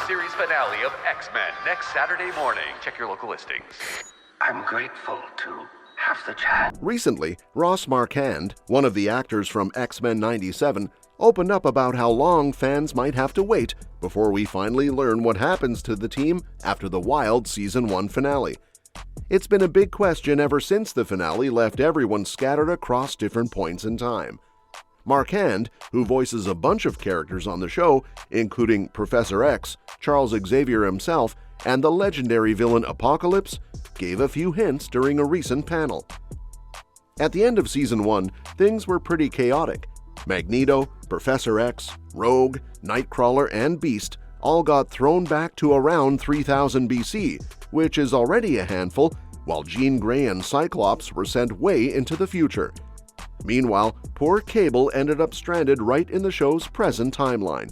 series finale of X-Men next Saturday morning. Check your local listings. I'm grateful to have the chance. Recently, Ross Marquand, one of the actors from X-Men 97, opened up about how long fans might have to wait before we finally learn what happens to the team after the wild Season 1 finale. It's been a big question ever since the finale left everyone scattered across different points in time. Marquand, who voices a bunch of characters on the show, including Professor X, Charles Xavier himself, and the legendary villain Apocalypse, gave a few hints during a recent panel. At the end of Season 1, things were pretty chaotic. Magneto, Professor X, Rogue, Nightcrawler, and Beast all got thrown back to around 3000 BC, which is already a handful, while Jean Grey and Cyclops were sent way into the future. Meanwhile, poor Cable ended up stranded right in the show's present timeline.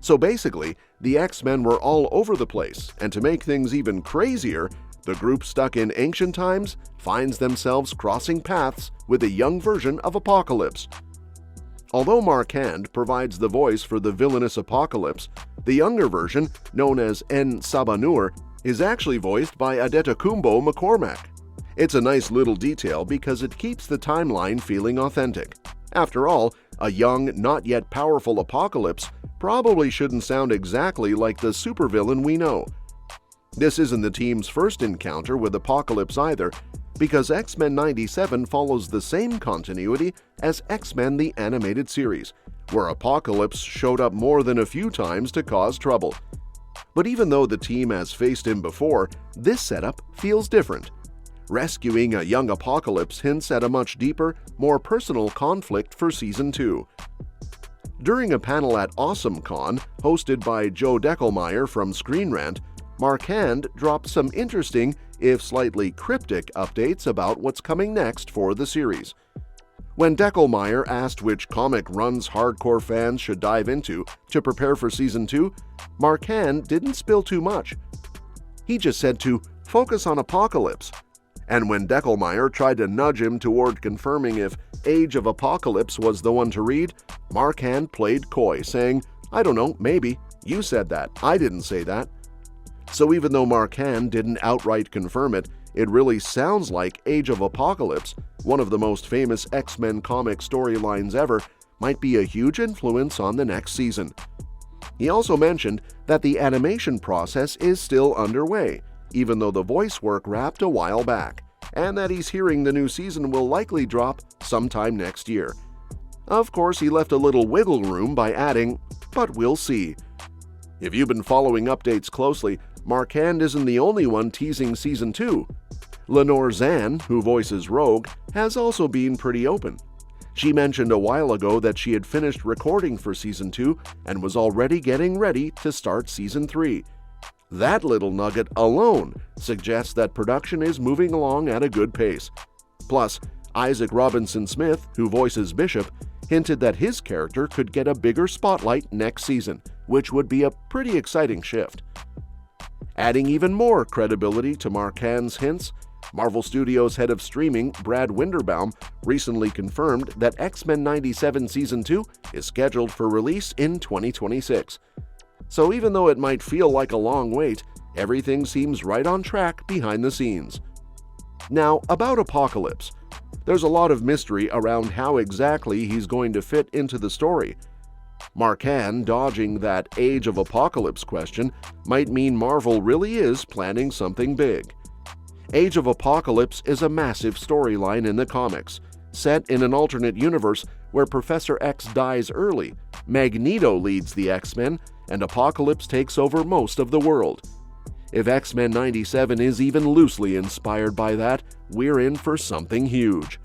So basically, the X-Men were all over the place, and to make things even crazier, the group stuck in ancient times finds themselves crossing paths with a young version of Apocalypse. Although Marquand provides the voice for the villainous Apocalypse, the younger version, known as N. Sabanur, is actually voiced by Adetokunbo McCormack. It's a nice little detail because it keeps the timeline feeling authentic. After all, a young, not yet powerful Apocalypse probably shouldn't sound exactly like the supervillain we know. This isn't the team's first encounter with Apocalypse either, because X-Men 97 follows the same continuity as X-Men the Animated Series, where Apocalypse showed up more than a few times to cause trouble. But even though the team has faced him before, this setup feels different. Rescuing a young Apocalypse hints at a much deeper, more personal conflict for Season 2. During a panel at AwesomeCon, hosted by Joe Deckelmeyer from Screen Rant, Marquand dropped some interesting, if slightly cryptic, updates about what's coming next for the series. When Deckelmeyer asked which comic runs hardcore fans should dive into to prepare for Season 2, Marquand didn't spill too much. He just said to focus on Apocalypse. And when Deckelmeyer tried to nudge him toward confirming if Age of Apocalypse was the one to read, Marquand played coy, saying, "I don't know, maybe. You said that. I didn't say that." So even though Marquand didn't outright confirm it, it really sounds like Age of Apocalypse, one of the most famous X-Men comic storylines ever, might be a huge influence on the next season. He also mentioned that the animation process is still underway, even though the voice work wrapped a while back, and that he's hearing the new season will likely drop sometime next year. Of course, he left a little wiggle room by adding, "But we'll see." If you've been following updates closely, Marquand isn't the only one teasing Season 2. Lenore Zann, who voices Rogue, has also been pretty open. She mentioned a while ago that she had finished recording for Season 2 and was already getting ready to start Season 3. That little nugget alone suggests that production is moving along at a good pace. Plus, Isaac Robinson Smith, who voices Bishop, hinted that his character could get a bigger spotlight next season, which would be a pretty exciting shift. Adding even more credibility to Marquand's hints, Marvel Studios head of streaming Brad Winderbaum recently confirmed that X-Men 97 Season 2 is scheduled for release in 2026. So even though it might feel like a long wait, everything seems right on track behind the scenes. Now, about Apocalypse. There's a lot of mystery around how exactly he's going to fit into the story. Marquand dodging that Age of Apocalypse question might mean Marvel really is planning something big. Age of Apocalypse is a massive storyline in the comics, set in an alternate universe where Professor X dies early, Magneto leads the X-Men, and Apocalypse takes over most of the world. If X-Men 97 is even loosely inspired by that, we're in for something huge.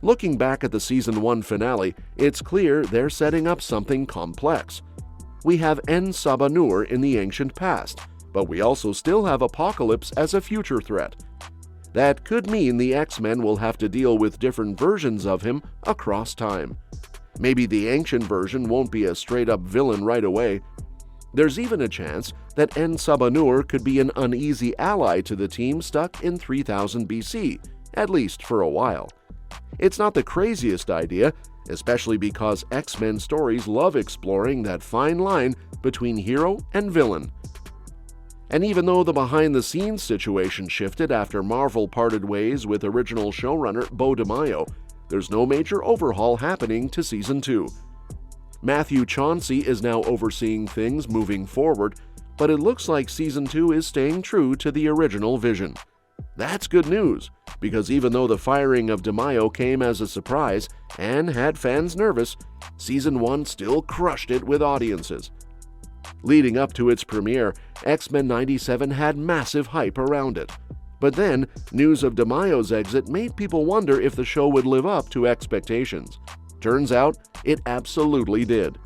Looking back at the Season 1 finale, it's clear they're setting up something complex. We have En Sabanur in the ancient past, but we also still have Apocalypse as a future threat. That could mean the X-Men will have to deal with different versions of him across time. Maybe the ancient version won't be a straight-up villain right away. There's even a chance that En Sabanur could be an uneasy ally to the team stuck in 3000 BC, at least for a while. It's not the craziest idea, especially because X-Men stories love exploring that fine line between hero and villain. And even though the behind-the-scenes situation shifted after Marvel parted ways with original showrunner Bo DeMaio, there's no major overhaul happening to Season 2. Matthew Chauncey is now overseeing things moving forward, but it looks like Season 2 is staying true to the original vision. That's good news, because even though the firing of DeMaio came as a surprise and had fans nervous, Season 1 still crushed it with audiences. Leading up to its premiere, X-Men 97 had massive hype around it. But then, news of DeMaio's exit made people wonder if the show would live up to expectations. Turns out, it absolutely did.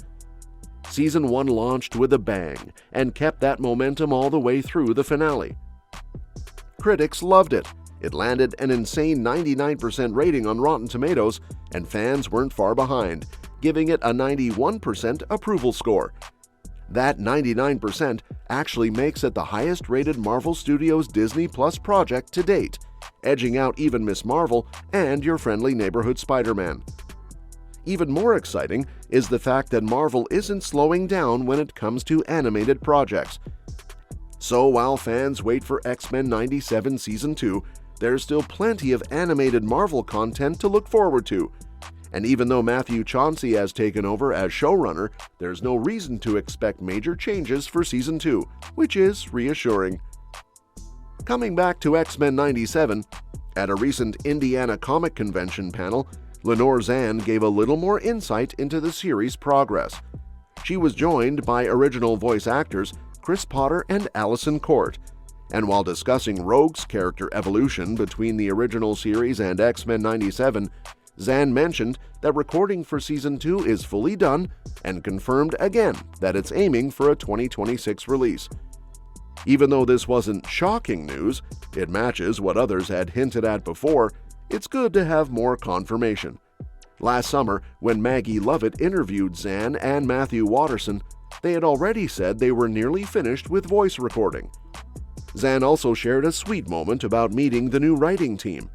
Season 1 launched with a bang and kept that momentum all the way through the finale. Critics loved it. It landed an insane 99% rating on Rotten Tomatoes, and fans weren't far behind, giving it a 91% approval score. That 99% actually makes it the highest-rated Marvel Studios Disney Plus project to date, edging out even Ms. Marvel and your friendly neighborhood Spider-Man. Even more exciting is the fact that Marvel isn't slowing down when it comes to animated projects. So while fans wait for X-Men 97 Season 2, there's still plenty of animated Marvel content to look forward to. And even though Matthew Chauncey has taken over as showrunner, there's no reason to expect major changes for Season 2, which is reassuring. Coming back to X-Men 97, at a recent Indiana Comic Convention panel, Lenore Zann gave a little more insight into the series' progress. She was joined by original voice actors Chris Potter and Allison Court, and while discussing Rogue's character evolution between the original series and X-Men 97, Zann mentioned that recording for Season 2 is fully done and confirmed again that it's aiming for a 2026 release. Even though this wasn't shocking news, it matches what others had hinted at before. It's good to have more confirmation. Last summer, when Maggie Lovett interviewed Zann and Matthew Watterson, they had already said they were nearly finished with voice recording. Zann also shared a sweet moment about meeting the new writing team.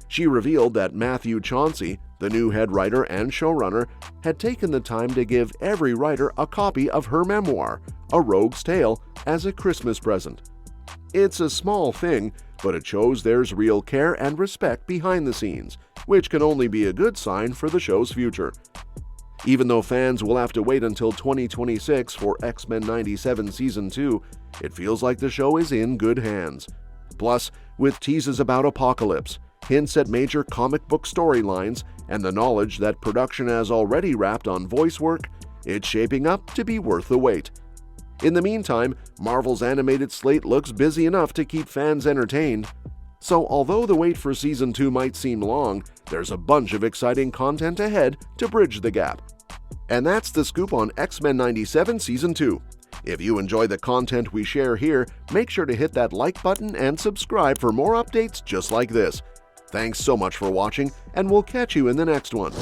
She revealed that Matthew Chauncey, the new head writer and showrunner, had taken the time to give every writer a copy of her memoir, A Rogue's Tale, as a Christmas present. It's a small thing, but it shows there's real care and respect behind the scenes, which can only be a good sign for the show's future. Even though fans will have to wait until 2026 for X-Men 97 Season 2, it feels like the show is in good hands. Plus, with teases about Apocalypse, hints at major comic book storylines, and the knowledge that production has already wrapped on voice work, it's shaping up to be worth the wait. In the meantime, Marvel's animated slate looks busy enough to keep fans entertained. So although the wait for Season 2 might seem long, there's a bunch of exciting content ahead to bridge the gap. And that's the scoop on X-Men 97 Season 2. If you enjoy the content we share here, make sure to hit that like button and subscribe for more updates just like this. Thanks so much for watching, and we'll catch you in the next one.